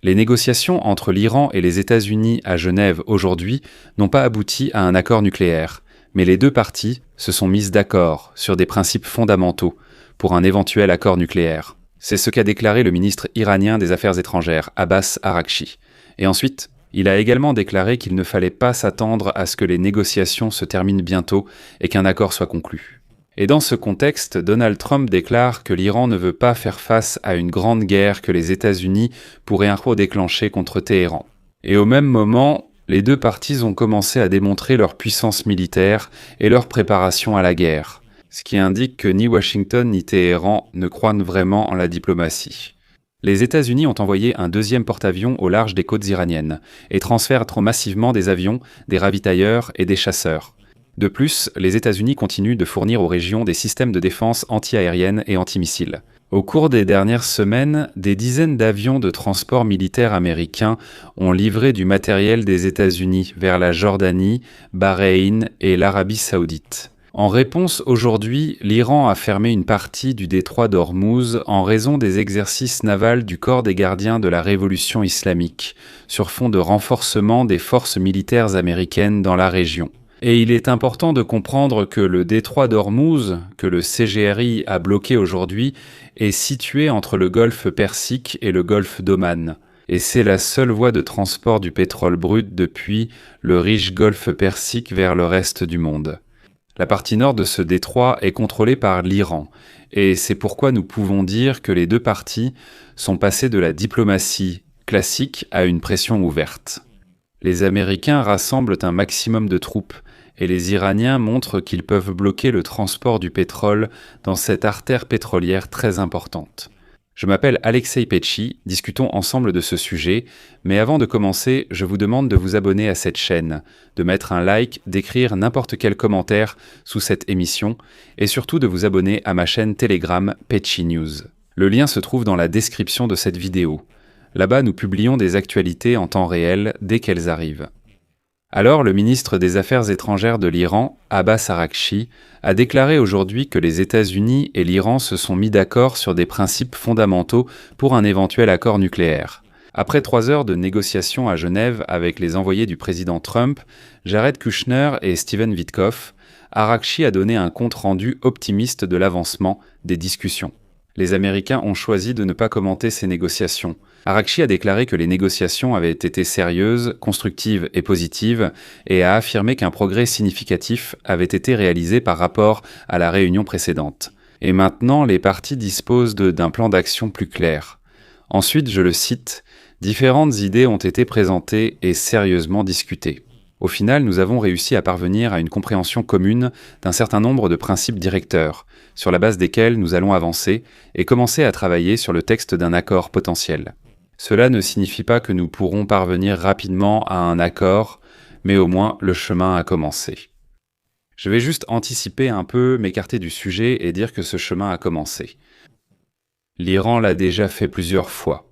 Les négociations entre l'Iran et les États-Unis à Genève aujourd'hui n'ont pas abouti à un accord nucléaire, mais les deux parties se sont mises d'accord sur des principes fondamentaux pour un éventuel accord nucléaire. C'est ce qu'a déclaré le ministre iranien des Affaires étrangères, Abbas Araghchi. Et ensuite, il a également déclaré qu'il ne fallait pas s'attendre à ce que les négociations se terminent bientôt et qu'un accord soit conclu. Et dans ce contexte, Donald Trump déclare que l'Iran ne veut pas faire face à une grande guerre que les États-Unis pourraient déclencher contre Téhéran. Et au même moment, les deux parties ont commencé à démontrer leur puissance militaire et leur préparation à la guerre, ce qui indique que ni Washington ni Téhéran ne croient vraiment en la diplomatie. Les États-Unis ont envoyé un deuxième porte-avions au large des côtes iraniennes et transfèrent trop massivement des avions, des ravitailleurs et des chasseurs. De plus, les États-Unis continuent de fournir aux régions des systèmes de défense anti-aérienne et antimissiles. Au cours des dernières semaines, des dizaines d'avions de transport militaire américains ont livré du matériel des États-Unis vers la Jordanie, Bahreïn et l'Arabie saoudite. En réponse, aujourd'hui, l'Iran a fermé une partie du détroit d'Ormuz en raison des exercices navals du corps des gardiens de la révolution islamique, sur fond de renforcement des forces militaires américaines dans la région. Et il est important de comprendre que le détroit d'Ormuz, que le CGRI a bloqué aujourd'hui, est situé entre le golfe Persique et le golfe d'Oman. Et c'est la seule voie de transport du pétrole brut depuis le riche golfe Persique vers le reste du monde. La partie nord de ce détroit est contrôlée par l'Iran, et c'est pourquoi nous pouvons dire que les deux parties sont passées de la diplomatie classique à une pression ouverte. Les Américains rassemblent un maximum de troupes, et les Iraniens montrent qu'ils peuvent bloquer le transport du pétrole dans cette artère pétrolière très importante. Je m'appelle Alexei Petchi, discutons ensemble de ce sujet, mais avant de commencer, je vous demande de vous abonner à cette chaîne, de mettre un like, d'écrire n'importe quel commentaire sous cette émission, et surtout de vous abonner à ma chaîne Telegram Petchi News. Le lien se trouve dans la description de cette vidéo. Là-bas, nous publions des actualités en temps réel dès qu'elles arrivent. Alors, le ministre des Affaires étrangères de l'Iran, Abbas Araghchi, a déclaré aujourd'hui que les États-Unis et l'Iran se sont mis d'accord sur des principes fondamentaux pour un éventuel accord nucléaire. Après 3 heures de négociations à Genève avec les envoyés du président Trump, Jared Kushner et Steven Witkoff, Araghchi a donné un compte-rendu optimiste de l'avancement des discussions. Les Américains ont choisi de ne pas commenter ces négociations. Araghchi a déclaré que les négociations avaient été sérieuses, constructives et positives, et a affirmé qu'un progrès significatif avait été réalisé par rapport à la réunion précédente. Et maintenant, les parties disposent d'un plan d'action plus clair. Ensuite, je le cite, « Différentes idées ont été présentées et sérieusement discutées. Au final, nous avons réussi à parvenir à une compréhension commune d'un certain nombre de principes directeurs, sur la base desquels nous allons avancer et commencer à travailler sur le texte d'un accord potentiel. Cela ne signifie pas que nous pourrons parvenir rapidement à un accord, mais au moins le chemin a commencé. » Je vais juste anticiper un peu, m'écarter du sujet et dire que ce chemin a commencé. L'Iran l'a déjà fait plusieurs fois.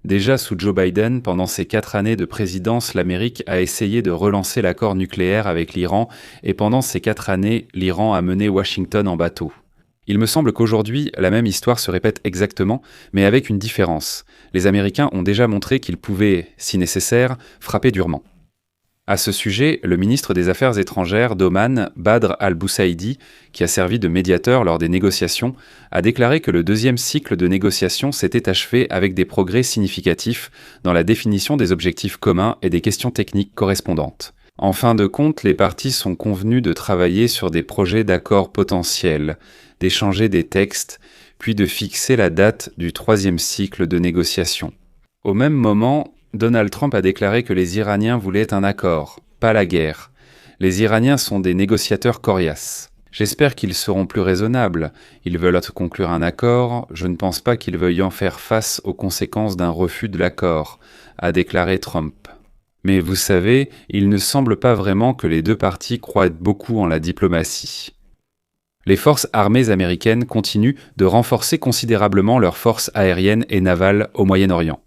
Déjà sous Joe Biden, pendant ses 4 années de présidence, l'Amérique a essayé de relancer l'accord nucléaire avec l'Iran et pendant ces 4 années, l'Iran a mené Washington en bateau. Il me semble qu'aujourd'hui, la même histoire se répète exactement, mais avec une différence. Les Américains ont déjà montré qu'ils pouvaient, si nécessaire, frapper durement. À ce sujet, le ministre des Affaires étrangères d'Oman, Badr al-Boussaïdi, qui a servi de médiateur lors des négociations, a déclaré que le deuxième cycle de négociations s'était achevé avec des progrès significatifs dans la définition des objectifs communs et des questions techniques correspondantes. En fin de compte, les parties sont convenues de travailler sur des projets d'accord potentiels, d'échanger des textes, puis de fixer la date du 3e cycle de négociations. Au même moment, Donald Trump a déclaré que les Iraniens voulaient un accord, pas la guerre. Les Iraniens sont des négociateurs coriaces. J'espère qu'ils seront plus raisonnables. Ils veulent conclure un accord, je ne pense pas qu'ils veuillent en faire face aux conséquences d'un refus de l'accord, a déclaré Trump. Mais vous savez, il ne semble pas vraiment que les deux parties croient beaucoup en la diplomatie. Les forces armées américaines continuent de renforcer considérablement leurs forces aériennes et navales au Moyen-Orient.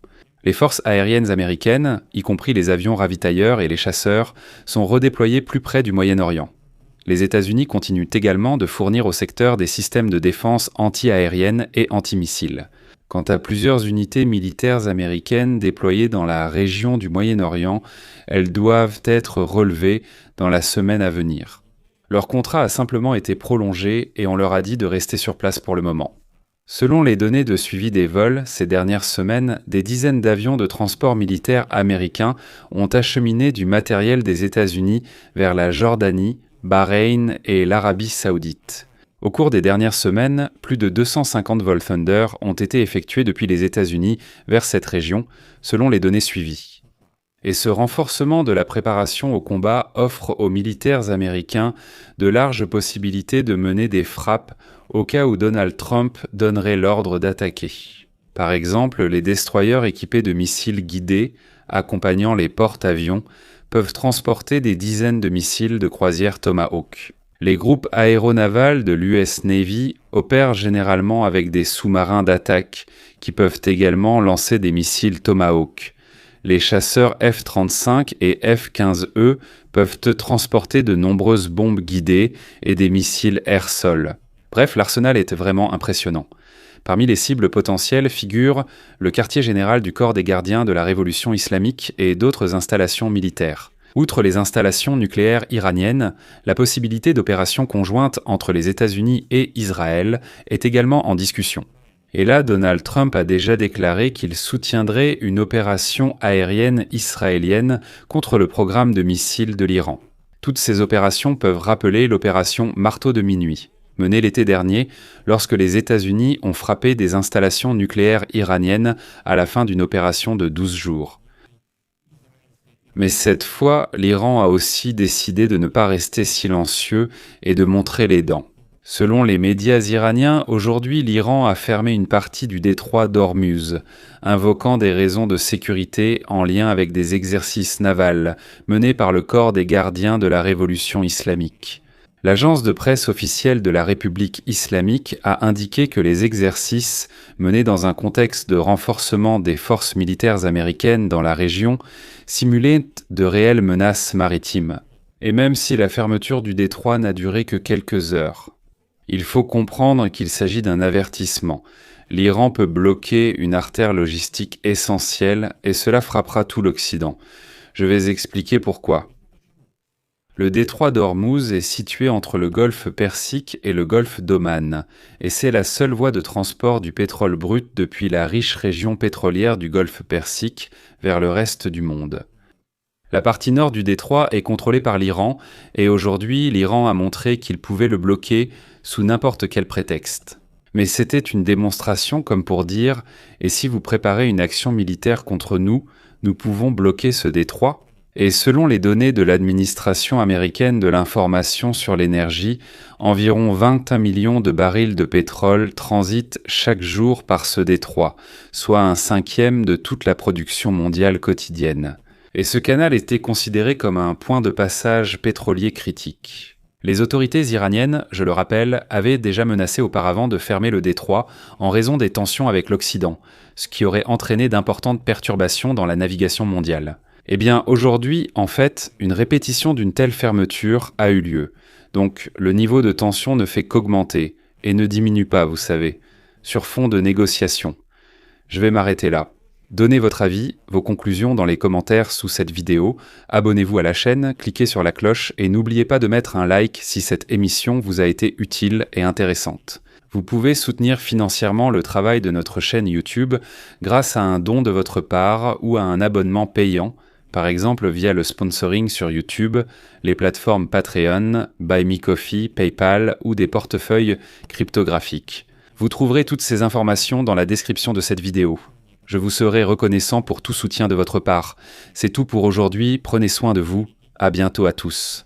Les forces aériennes américaines, y compris les avions ravitailleurs et les chasseurs, sont redéployées plus près du Moyen-Orient. Les États-Unis continuent également de fournir au secteur des systèmes de défense anti-aérienne et antimissiles. Quant à plusieurs unités militaires américaines déployées dans la région du Moyen-Orient, elles doivent être relevées dans la semaine à venir. Leur contrat a simplement été prolongé et on leur a dit de rester sur place pour le moment. Selon les données de suivi des vols, ces dernières semaines, des dizaines d'avions de transport militaire américains ont acheminé du matériel des États-Unis vers la Jordanie, Bahreïn et l'Arabie saoudite. Au cours des dernières semaines, plus de 250 vols Thunder ont été effectués depuis les États-Unis vers cette région, selon les données suivies. Et ce renforcement de la préparation au combat offre aux militaires américains de larges possibilités de mener des frappes au cas où Donald Trump donnerait l'ordre d'attaquer. Par exemple, les destroyers équipés de missiles guidés, accompagnant les porte-avions, peuvent transporter des dizaines de missiles de croisière Tomahawk. Les groupes aéronavals de l'US Navy opèrent généralement avec des sous-marins d'attaque qui peuvent également lancer des missiles Tomahawk. Les chasseurs F-35 et F-15E peuvent transporter de nombreuses bombes guidées et des missiles air-sol. Bref, l'arsenal est vraiment impressionnant. Parmi les cibles potentielles figurent le quartier général du corps des gardiens de la révolution islamique et d'autres installations militaires. Outre les installations nucléaires iraniennes, la possibilité d'opérations conjointes entre les États-Unis et Israël est également en discussion. Et là, Donald Trump a déjà déclaré qu'il soutiendrait une opération aérienne israélienne contre le programme de missiles de l'Iran. Toutes ces opérations peuvent rappeler l'opération Marteau de minuit, menée l'été dernier lorsque les États-Unis ont frappé des installations nucléaires iraniennes à la fin d'une opération de 12 jours. Mais cette fois, l'Iran a aussi décidé de ne pas rester silencieux et de montrer les dents. Selon les médias iraniens, aujourd'hui l'Iran a fermé une partie du détroit d'Ormuz, invoquant des raisons de sécurité en lien avec des exercices navals menés par le corps des gardiens de la révolution islamique. L'agence de presse officielle de la République islamique a indiqué que les exercices, menés dans un contexte de renforcement des forces militaires américaines dans la région, simulaient de réelles menaces maritimes. Et même si la fermeture du détroit n'a duré que quelques heures, il faut comprendre qu'il s'agit d'un avertissement. L'Iran peut bloquer une artère logistique essentielle et cela frappera tout l'Occident. Je vais expliquer pourquoi. Le détroit d'Ormuz est situé entre le golfe Persique et le golfe d'Oman, et c'est la seule voie de transport du pétrole brut depuis la riche région pétrolière du golfe Persique vers le reste du monde. La partie nord du détroit est contrôlée par l'Iran, et aujourd'hui l'Iran a montré qu'il pouvait le bloquer sous n'importe quel prétexte. Mais c'était une démonstration comme pour dire « et si vous préparez une action militaire contre nous, nous pouvons bloquer ce détroit ?» Et selon les données de l'administration américaine de l'information sur l'énergie, environ 21 millions de barils de pétrole transitent chaque jour par ce détroit, soit 1/5 de toute la production mondiale quotidienne. Et ce canal était considéré comme un point de passage pétrolier critique. Les autorités iraniennes, je le rappelle, avaient déjà menacé auparavant de fermer le détroit en raison des tensions avec l'Occident, ce qui aurait entraîné d'importantes perturbations dans la navigation mondiale. Eh bien, aujourd'hui, en fait, une répétition d'une telle fermeture a eu lieu. Donc, le niveau de tension ne fait qu'augmenter, et ne diminue pas, vous savez, sur fond de négociations. Je vais m'arrêter là. Donnez votre avis, vos conclusions dans les commentaires sous cette vidéo, abonnez-vous à la chaîne, cliquez sur la cloche et n'oubliez pas de mettre un like si cette émission vous a été utile et intéressante. Vous pouvez soutenir financièrement le travail de notre chaîne YouTube grâce à un don de votre part ou à un abonnement payant, par exemple via le sponsoring sur YouTube, les plateformes Patreon, Buy Me Coffee, PayPal ou des portefeuilles cryptographiques. Vous trouverez toutes ces informations dans la description de cette vidéo. Je vous serai reconnaissant pour tout soutien de votre part. C'est tout pour aujourd'hui, prenez soin de vous, à bientôt à tous.